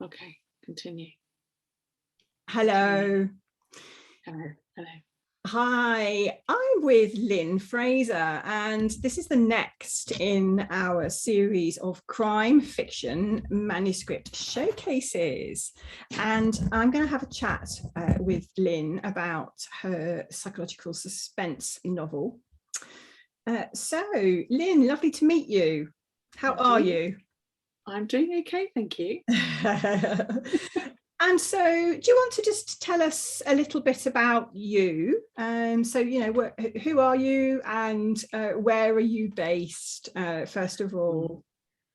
Okay, continue. Hello. Hello. Hello. Hi, I'm with Lynn Fraser, and this is the next in our series of crime fiction manuscript showcases. And I'm going to have a chat with Lynn about her psychological suspense novel. So, Lynn, lovely to meet you. How are you? I'm doing okay, thank you. And so, do you want to just tell us a little bit about you? So, you know, who are you and where are you based, first of all?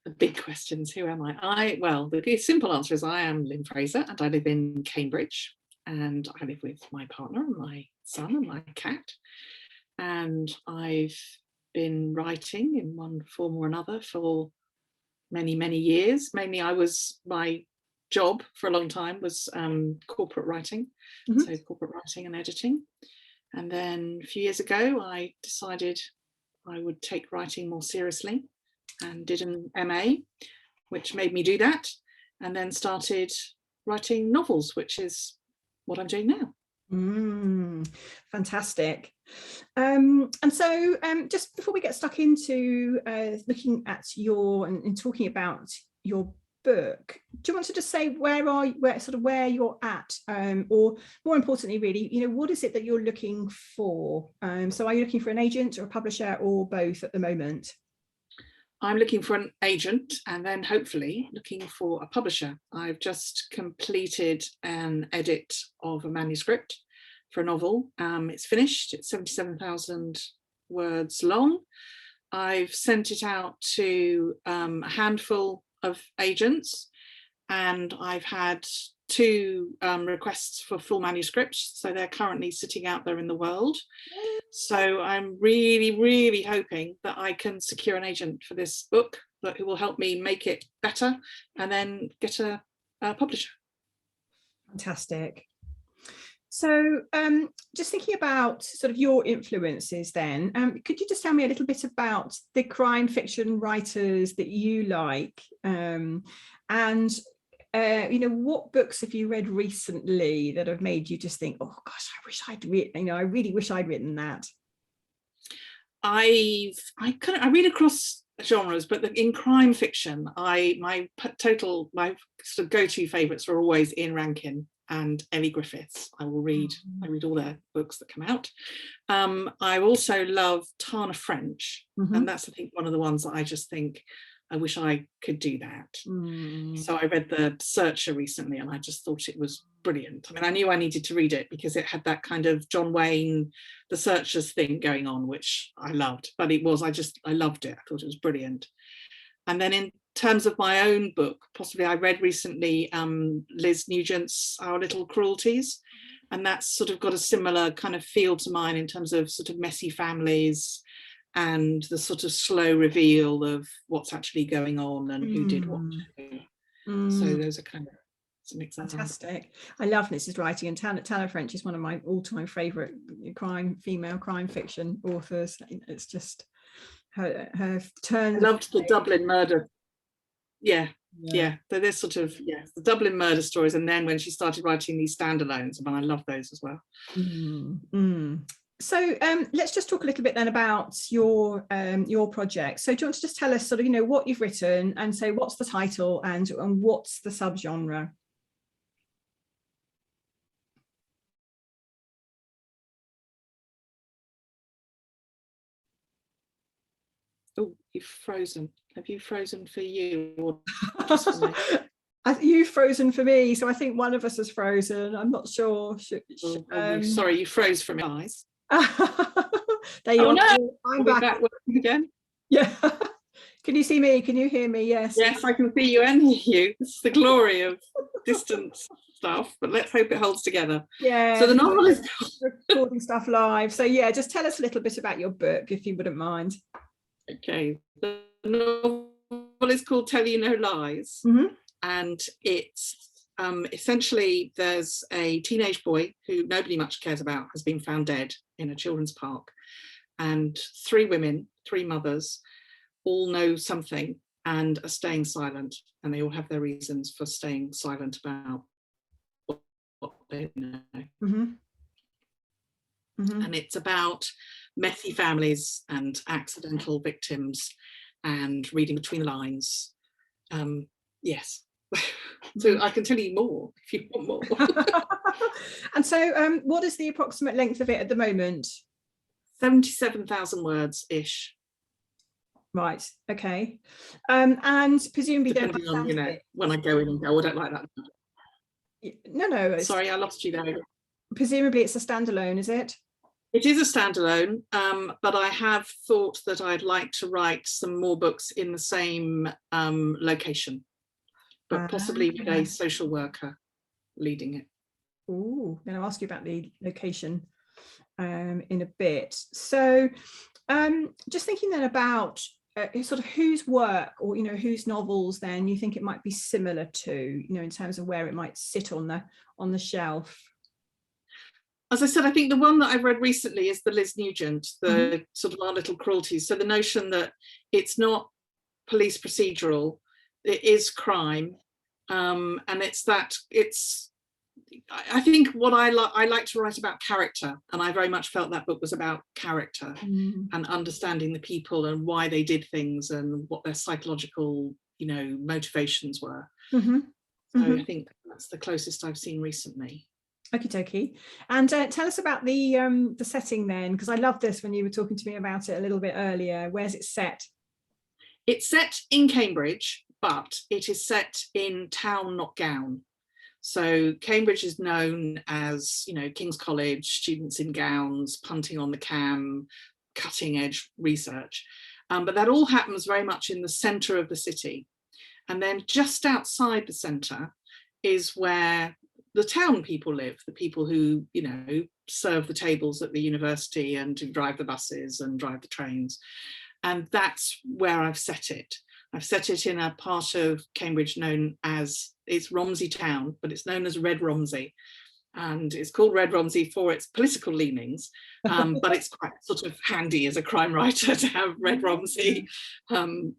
The big questions, who am I? Well, the simple answer is I am Lynn Fraser and I live in Cambridge, and I live with my partner and my son and my cat. And I've been writing in one form or another for many, many years. Mainly my job for a long time was corporate writing, so corporate writing and editing. And then a few years ago, I decided I would take writing more seriously and did an MA, which made me do that, and then started writing novels, which is what I'm doing now. Fantastic. And so just before we get stuck into looking at and talking about your book, do you want to just say where you're at, or more importantly, really, you know, what is it that you're looking for? So are you looking for an agent or a publisher or both at the moment? I'm looking for an agent and then hopefully looking for a publisher. I've just completed an edit of a manuscript for a novel. It's finished, it's 77,000 words long. I've sent it out to a handful of agents, and I've had 2 requests for full manuscripts, so they're currently sitting out there in the world. So I'm really, really hoping that I can secure an agent for this book who will help me make it better and then get a publisher. Fantastic. So just thinking about sort of your influences then, could you just tell me a little bit about the crime fiction writers that you like, and you know, what books have you read recently that have made you just think, oh gosh, I really wish I'd written that? I read across genres, but in crime fiction, my sort of go-to favourites are always Ian Rankin and Ellie Griffiths. I read all their books that come out. I also love Tana French, and that's, I think, one of the ones that I just think I wish I could do that. So I read The Searcher recently and I just thought it was brilliant. I mean, I knew I needed to read it because it had that kind of John Wayne, The Searchers thing going on, which I loved, but I loved it. I thought it was brilliant. And then in terms of my own book, possibly I read recently Liz Nugent's Our Little Cruelties, and that's sort of got a similar kind of feel to mine in terms of sort of messy families and the sort of slow reveal of what's actually going on and who did what. So those are kind of some examples. Fantastic. I love Liz's writing, and Tana French is one of my all-time favourite female crime fiction authors. It's just her turn. I loved the Dublin murder. Yeah. So there's sort of the Dublin murder stories, and then when she started writing these standalones, I love those as well. So let's just talk a little bit then about your project. So do you want to just tell us sort of, you know, what you've written and say what's the title and what's the subgenre? Oh, you've frozen. Have you frozen for you or just for me? You've frozen for me, so I think one of us has frozen. I'm not sure. Sorry, you froze from your eyes. There you are. No, I'm back again. Yeah. Can you see me? Can you hear me? Yes. Yes, I can see you and hear you. This is the glory of distance stuff, but let's hope it holds together. Yeah. So the novel is recording stuff live. So yeah, just tell us a little bit about your book, if you wouldn't mind. Okay. The novel is called Tell You No Lies, and it's essentially there's a teenage boy who nobody much cares about has been found dead in a children's park, and 3 women, 3 mothers, all know something and are staying silent, and they all have their reasons for staying silent about what they know. And it's about messy families and accidental victims and reading between the lines. Yes. So I can tell you more if you want more. And so what is the approximate length of it at the moment? 77,000 words ish. Right, okay. And presumably depending on, when I go in and go, I don't like that. No, sorry, I lost you there. Presumably it's a standalone, is it? It is a standalone, but I have thought that I'd like to write some more books in the same location, but possibly with a social worker leading it. Oh, I'm going to ask you about the location in a bit. So just thinking then about sort of whose work, or whose novels then you think it might be similar to, in terms of where it might sit on the shelf. As I said, I think the one that I've read recently is the Liz Nugent, the sort of Our Little Cruelties. So the notion that it's not police procedural, it is crime, and I think what I like to write about character, and I very much felt that book was about character and understanding the people and why they did things and what their psychological, motivations were. So I think that's the closest I've seen recently. Okie dokie. And tell us about the setting then, because I love this when you were talking to me about it a little bit earlier. Where's it set? It's set in Cambridge, but it is set in town, not gown. So Cambridge is known as, King's College, students in gowns, punting on the cam, cutting edge research. But that all happens very much in the centre of the city. And then just outside the centre is where the town people live, the people who, serve the tables at the university and who drive the buses and drive the trains. And that's where I've set it. I've set it in a part of Cambridge known as, it's Romsey Town, but it's known as Red Romsey. And it's called Red Romsey for its political leanings, but it's quite sort of handy as a crime writer to have Red Romsey.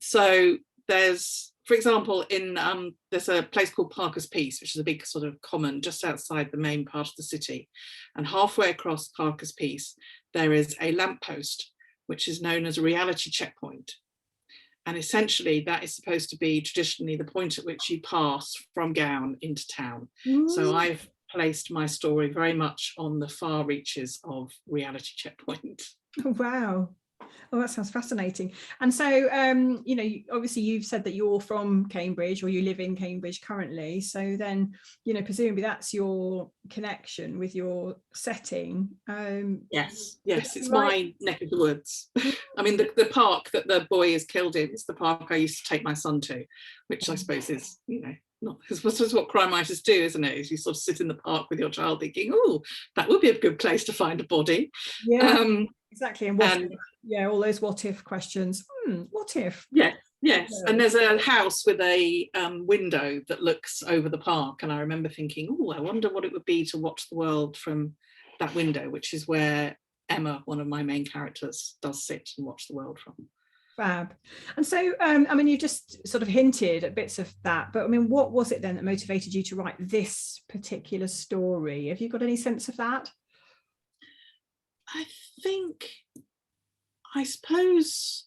So there's, for example, there's a place called Parker's Piece, which is a big sort of common just outside the main part of the city. And halfway across Parker's Piece, there is a lamppost, which is known as a reality checkpoint. And essentially that is supposed to be traditionally the point at which you pass from gown into town. So I've placed my story very much on the far reaches of reality checkpoint. Wow. Oh, that sounds fascinating. And so, obviously you've said that you're from Cambridge, or you live in Cambridge currently. So then, presumably that's your connection with your setting. Yes, it's my neck of the woods. I mean, the park that the boy is killed in is the park I used to take my son to, which I suppose is, not this is what crime writers do, isn't it? Is you sort of sit in the park with your child thinking, oh, that would be a good place to find a body. Yeah, exactly. And all those what if questions. What if? Yes. And there's a house with a window that looks over the park, and I remember thinking, oh, I wonder what it would be to watch the world from that window, which is where Emma, one of my main characters, does sit and watch the world from. Fab. And so, you just sort of hinted at bits of that, but what was it then that motivated you to write this particular story? Have you got any sense of that? I suppose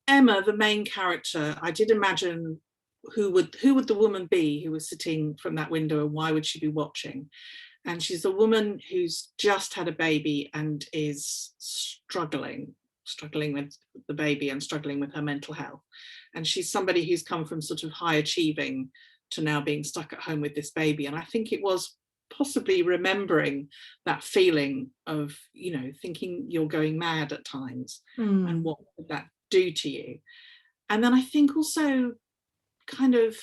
Emma, the main character, I did imagine who would the woman be who was sitting from that window, and why would she be watching? And she's a woman who's just had a baby and is struggling with the baby and struggling with her mental health. And she's somebody who's come from sort of high achieving to now being stuck at home with this baby. And I think it was possibly remembering that feeling of, thinking you're going mad at times, and what would that do to you? And then I think also kind of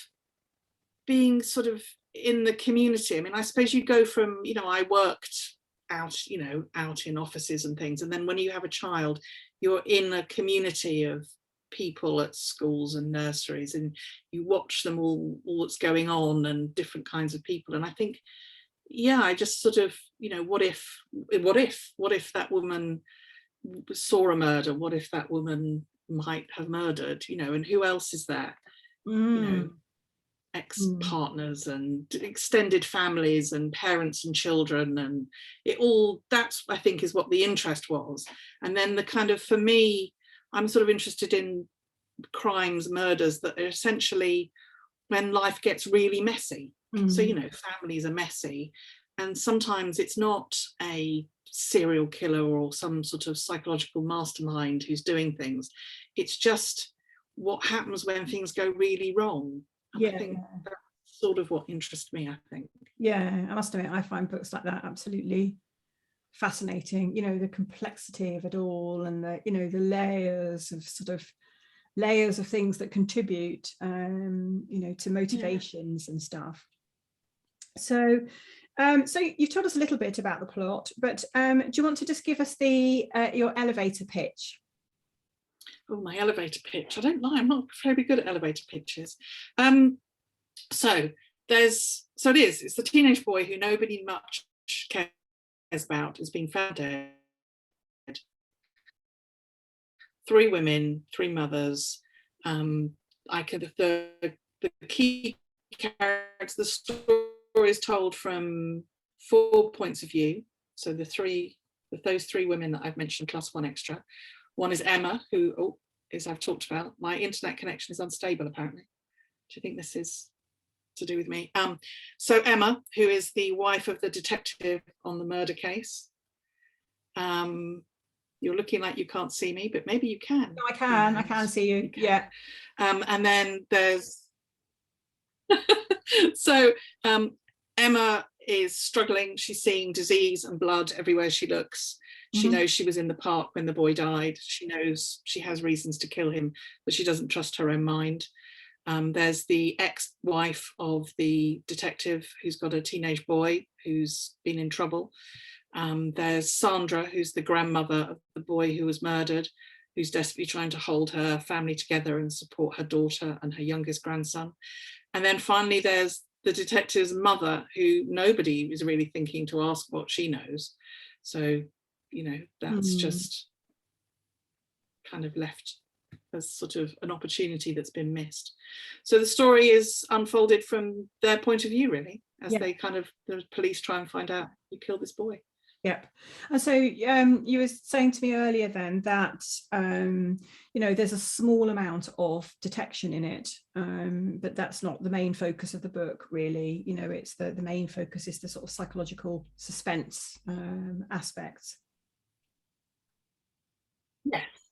being sort of in the community. I mean, I suppose you go from, I worked out in offices and things, and then when you have a child, you're in a community of people at schools and nurseries, and you watch them all that's going on, and different kinds of people. And I think, I just sort of, what if that woman saw a murder? What if that woman might have murdered, and who else is there? you know, ex-partners and extended families and parents and children, and it all, that's I think is what the interest was. And then the kind of, for me, I'm sort of interested in crimes, murders that are essentially when life gets really messy. So, you know, families are messy, and sometimes it's not a serial killer or some sort of psychological mastermind who's doing things. It's just what happens when things go really wrong. And I think that's sort of what interests me, I think. Yeah, I must admit, I find books like that absolutely fascinating, you know, the complexity of it all, and the, you know, the layers of things that contribute, you know, to motivations and stuff. So so you've told us a little bit about the plot, but do you want to just give us the your elevator pitch? Oh, my elevator pitch. I don't lie, I'm not very good at elevator pitches. So it's the teenage boy who nobody much cares about has been found dead. 3 women, 3 mothers. The key characters, the story is told from 4 points of view. So those 3 women that I've mentioned plus 1 extra. One is Emma, who, as I've talked about, my internet connection is unstable apparently. Do you think this is to do with me? So Emma, who is the wife of the detective on the murder case. You're looking like you can't see me, but maybe you can. No, I can see you. Yeah. And then there's so Emma is struggling. She's seeing disease and blood everywhere she looks. She knows she was in the park when the boy died. She knows she has reasons to kill him, but she doesn't trust her own mind. There's the ex-wife of the detective who's got a teenage boy who's been in trouble. There's Sandra, who's the grandmother of the boy who was murdered, who's desperately trying to hold her family together and support her daughter and her youngest grandson. And then finally, there's the detective's mother, who nobody is really thinking to ask what she knows. So, you know, that's just kind of left as sort of an opportunity that's been missed. So the story is unfolded from their point of view, really, as they kind of, the police try and find out who killed this boy. Yep. And so you were saying to me earlier then that you know, there's a small amount of detection in it, but that's not the main focus of the book, really. You know, it's the main focus is the sort of psychological suspense aspects.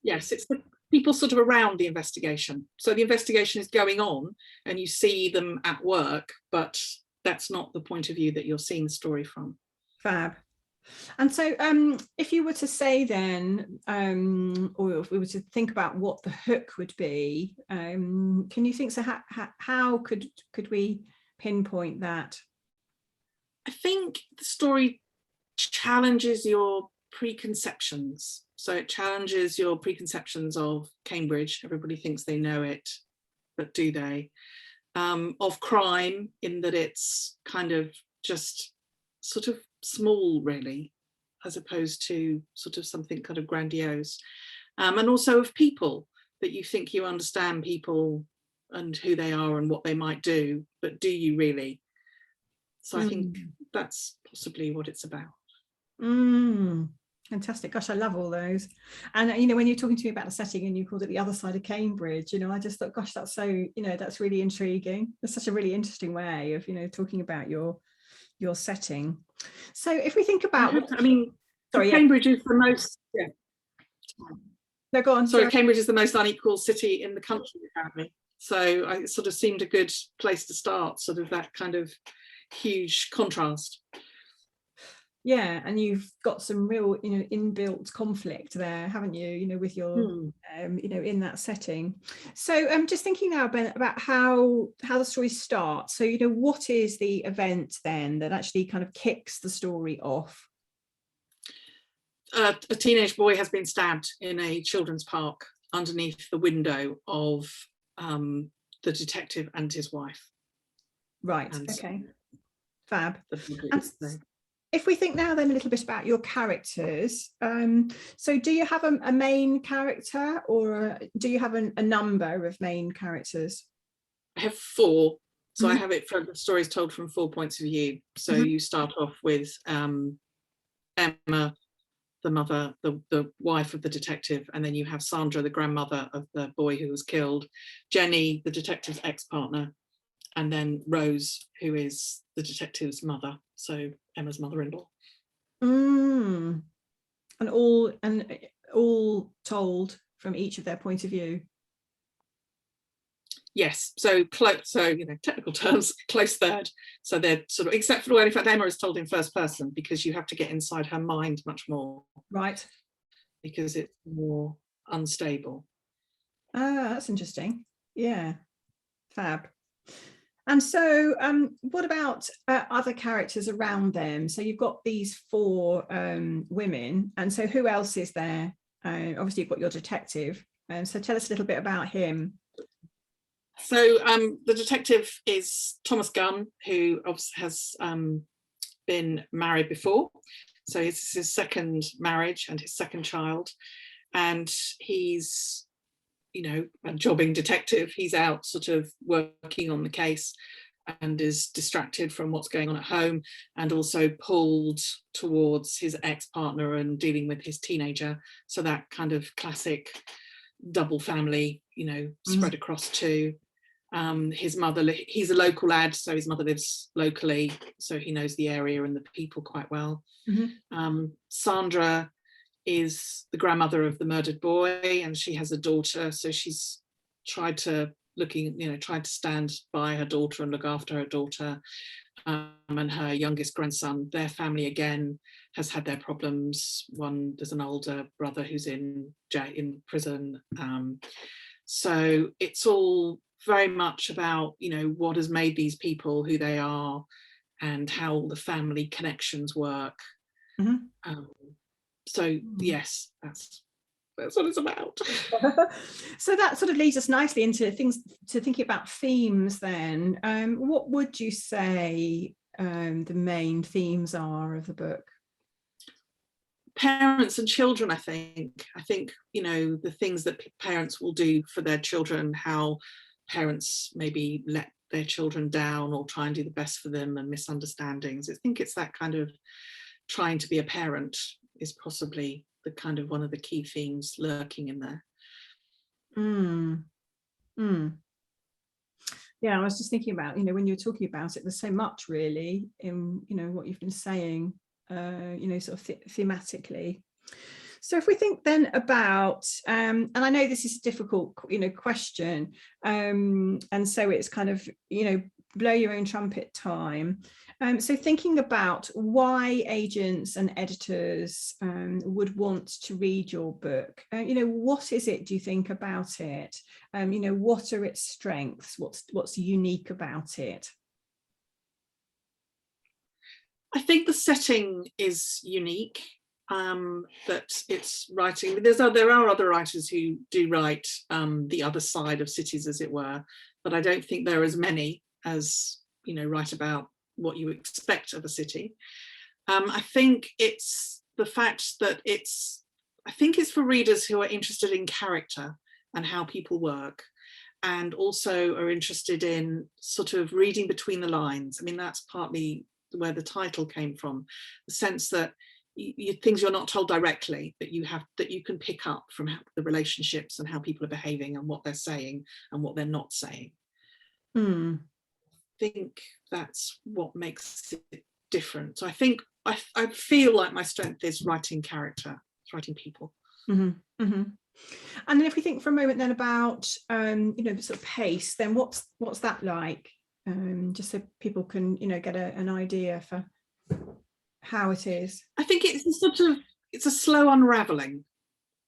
Yes, it's the people sort of around the investigation. So the investigation is going on and you see them at work, but that's not the point of view that you're seeing the story from. Fab. And so if you were to say then, or if we were to think about what the hook would be, can you think, so how could we pinpoint that? I think the story challenges your preconceptions. So it challenges your preconceptions of Cambridge. Everybody thinks they know it, but do they? Of crime, in that it's kind of just sort of small, really, as opposed to sort of something kind of grandiose. And also of people, that you think you understand people and who they are and what they might do, but do you really? So I think that's possibly what it's about. Fantastic. Gosh, I love all those. And you know, when you're talking to me about the setting and you called it The Other Side of Cambridge, you know, I just thought, gosh, that's so, you know, that's really intriguing. That's such a really interesting way of, you know, talking about your setting. So if we think about, Cambridge is the most, no, go on. Sorry, Cambridge is the most unequal city in the country, apparently. So it sort of seemed a good place to start, sort of that kind of huge contrast. Yeah, and you've got some real, you know, inbuilt conflict there, haven't you? You know, with your, you know, in that setting. So I'm just thinking now about how the story starts. So, you know, what is the event then that actually kind of kicks the story off? A teenage boy has been stabbed in a children's park underneath the window of the detective and his wife. Right. And okay. Fab. And if we think now then a little bit about your characters, so do you have a main character, or do you have a number of main characters? I have 4. So I have it from the stories told from 4 points of view. So you start off with Emma, the mother, the wife of the detective, and then you have Sandra, the grandmother of the boy who was killed, Jenny, the detective's ex-partner, and then Rose, who is the detective's mother, so Emma's mother-in-law. And all told from each of their point of view. Yes, so close. So technical terms, close third. So they're sort of, except for, well, in fact, Emma is told in first person because you have to get inside her mind much more. Right. Because it's more unstable. That's interesting. Yeah, fab. And so what about other characters around them? So you've got these 4 women, and so who else is there? Obviously you've got your detective, so tell us a little bit about him. So the detective is Thomas Gunn, who has been married before. So it's his second marriage and his second child. And he's, a jobbing detective. He's out sort of working on the case and is distracted from what's going on at home, and also pulled towards his ex-partner and dealing with his teenager. So that kind of classic double family, spread across 2. His mother, he's a local lad, so his mother lives locally, so he knows the area and the people quite well. Sandra is the grandmother of the murdered boy, and she has a daughter, so she's tried to stand by her daughter and look after her daughter. And her youngest grandson, their family again has had their problems. There's an older brother who's in prison. So it's all very much about, what has made these people who they are and how the family connections work. So yes, that's what it's about. So that sort of leads us nicely into thinking about themes then. What would you say the main themes are of the book? Parents and children, I think, the things that parents will do for their children, how parents maybe let their children down or try and do the best for them, and misunderstandings. I think it's that kind of trying to be a parent is possibly the kind of one of the key themes lurking in there. Yeah, I was just thinking about, when you were talking about it, there's so much really in, what you've been saying, sort of thematically. So if we think then about, and I know this is a difficult, question, and so it's kind of, blow your own trumpet time. So thinking about why agents and editors would want to read your book, what is it, do you think, about it? What are its strengths? What's unique about it? I think the setting is unique, that it's writing. There are other writers who do write the other side of cities, as it were, but I don't think there are as many as, write about what you expect of a city. I think it's the fact that it's for readers who are interested in character and how people work, and also are interested in sort of reading between the lines. I mean, that's partly where the title came from, the sense that things you're not told directly, that you can pick up from the relationships and how people are behaving and what they're saying and what they're not saying. I think that's what makes it different. So I think I feel like my strength is writing character, writing people. And then if we think for a moment then about the sort of pace, then what's that like? Just so people can get an idea for how it is. I think it's a slow unraveling.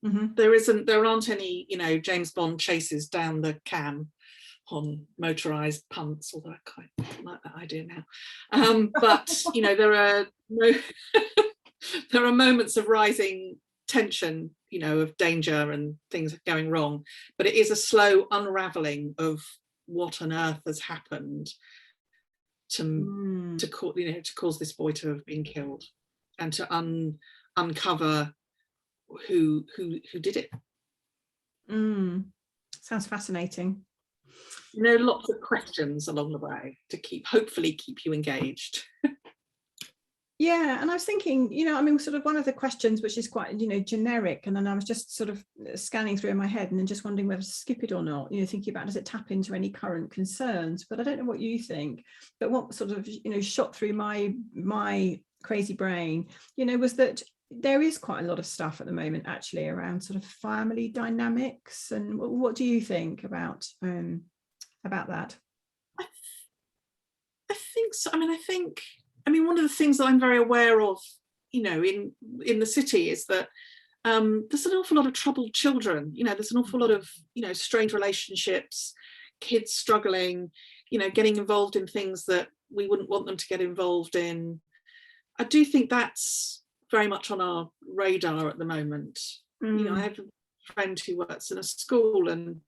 There aren't any James Bond chases down the Cam on motorized punts, although I quite like that idea now. But there are moments of rising tension, of danger and things going wrong, but it is a slow unraveling of what on earth has happened to cause this boy to have been killed, and to uncover who did it. Sounds fascinating. Lots of questions along the way to hopefully keep you engaged. Yeah, and I was thinking, I mean, sort of one of the questions which is quite, generic, and then I was just sort of scanning through in my head and then just wondering whether to skip it or not, thinking about, does it tap into any current concerns? But I don't know what you think. But what sort of, shot through my crazy brain, was that there is quite a lot of stuff at the moment actually around sort of family dynamics. And what do you think about that? I think so. I mean, one of the things that I'm very aware of, in the city is that there's an awful lot of troubled children. There's an awful lot of, strained relationships, kids struggling, getting involved in things that we wouldn't want them to get involved in. I do think that's very much on our radar at the moment. I have a friend who works in a school, and,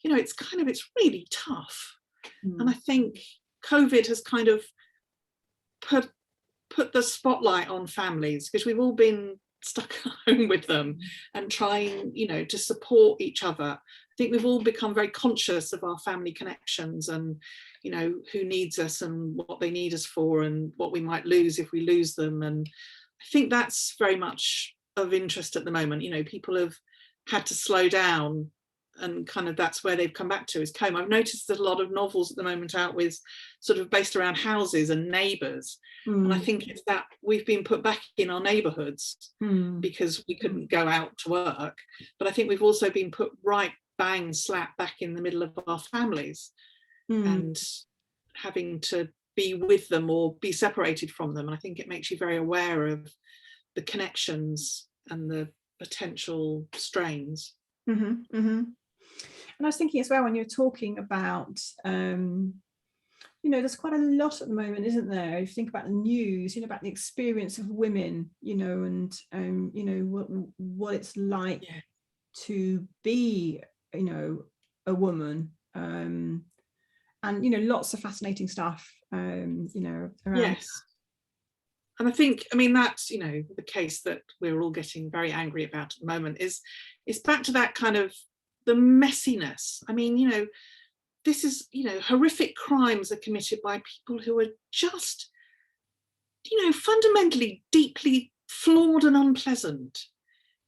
it's really tough. And I think COVID has kind of put the spotlight on families, because we've all been stuck at home with them and trying, to support each other. I think we've all become very conscious of our family connections and, who needs us and what they need us for and what we might lose if we lose them. And I think that's very much of interest at the moment. People have had to slow down, and kind of that's where they've come back to is home. I've noticed that a lot of novels at the moment out with sort of based around houses and neighbours. And I think it's that we've been put back in our neighbourhoods because we couldn't go out to work. But I think we've also been put right bang slap back in the middle of our families and having to be with them or be separated from them. And I think it makes you very aware of the connections and the potential strains. And I was thinking as well, when you're talking about, there's quite a lot at the moment, isn't there? If you think about the news, about the experience of women, and, what it's like to be, a woman, and, lots of fascinating stuff, around. Yes. And I think, that's, the case that we're all getting very angry about at the moment is back to that kind of the messiness. This is, horrific crimes are committed by people who are just, fundamentally deeply flawed and unpleasant.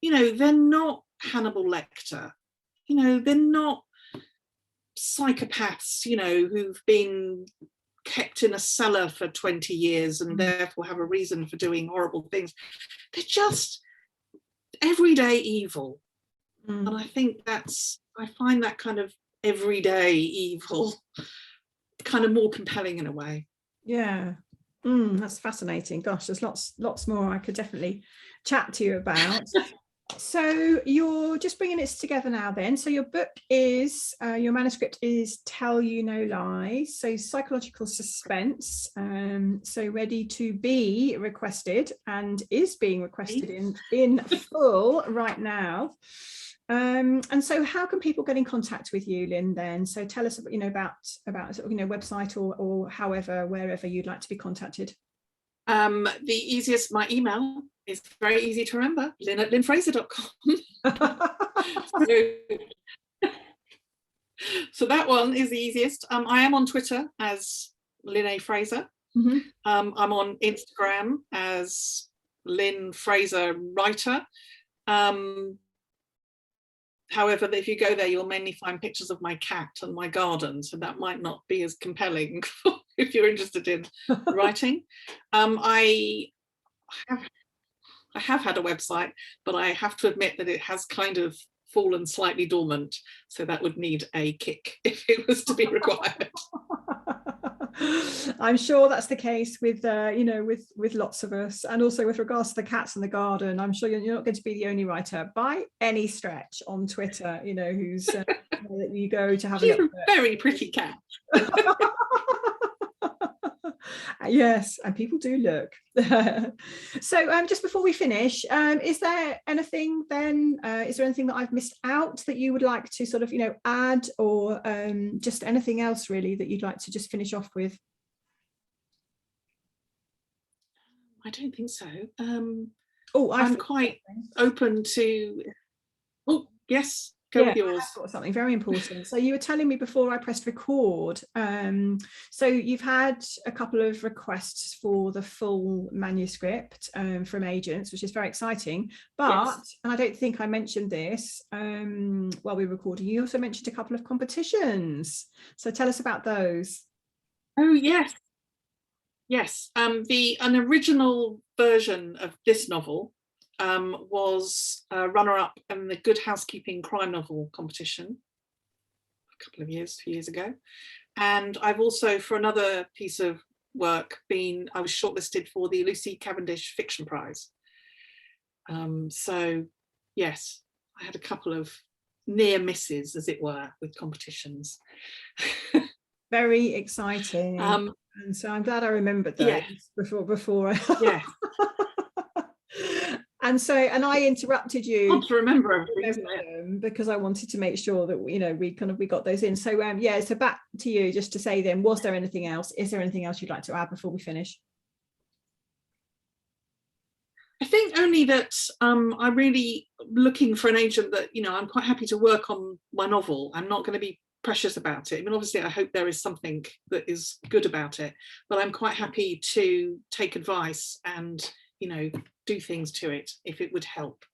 They're not Hannibal Lecter. They're not psychopaths, who've been kept in a cellar for 20 years and therefore have a reason for doing horrible things. They're just everyday evil. And I think I find that kind of everyday evil kind of more compelling in a way. Yeah. That's fascinating. Gosh, there's lots more I could definitely chat to you about. So you're just bringing it together now then. So your book is, your manuscript is Tell You No Lies, so psychological suspense, so ready to be requested and is being requested in full right now. And so how can people get in contact with you, Lynn, then? So tell us, about sort of, website or however, wherever you'd like to be contacted. The easiest, my email is very easy to remember, lynn@lynnfraser.com. So that one is the easiest. I am on Twitter as Lynn A. Fraser. I'm on Instagram as Lynn Fraser Writer. However, if you go there, you'll mainly find pictures of my cat and my garden, so that might not be as compelling if you're interested in writing. I have had a website, but I have to admit that it has kind of fallen slightly dormant, so that would need a kick if it was to be required. I'm sure that's the case with with lots of us, and also with regards to the cats and the garden. I'm sure you're not going to be the only writer by any stretch on Twitter, who's that you go to have a look. She's a very pretty cat. Yes, and people do look. So just before we finish, is there anything then, is there anything that I've missed out that you would like to sort of add, or just anything else really that you'd like to just finish off with? I don't think so. I'm quite open to. Oh yes. Go with yours. I've got something very important. So you were telling me before I pressed record. So you've had a couple of requests for the full manuscript from agents, which is very exciting. But, Yes. and I don't think I mentioned this while we were recording, you also mentioned a couple of competitions. So tell us about those. Oh, yes. Yes. An original version of this novel was runner-up in the Good Housekeeping crime novel competition a few years ago. And I've also, for another piece of work, I was shortlisted for the Lucy Cavendish Fiction Prize. So yes, I had a couple of near misses, as it were, with competitions. Very exciting. And so I'm glad I remembered those before. Yeah. And so, and I interrupted you. Hard to remember everything, isn't it? Because I wanted to make sure that we got those in. So yeah, so back to you just to say then, was there anything else? Is there anything else you'd like to add before we finish? I think only that I'm really looking for an agent that, I'm quite happy to work on my novel. I'm not going to be precious about it. I mean, obviously, I hope there is something that is good about it, but I'm quite happy to take advice and, do things to it if it would help.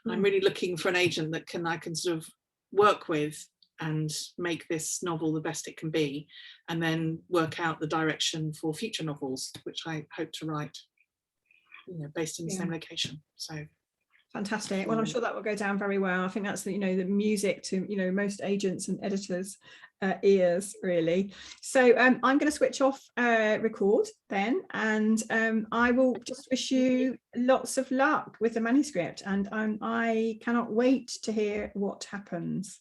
I'm really looking for an agent that I can sort of work with and make this novel the best it can be, and then work out the direction for future novels, which I hope to write, based in the same location. So fantastic. Well, I'm sure that will go down very well. I think that's the music to most agents and editors' ears, really. So I'm going to switch off record then, and I will just wish you lots of luck with the manuscript, and I cannot wait to hear what happens.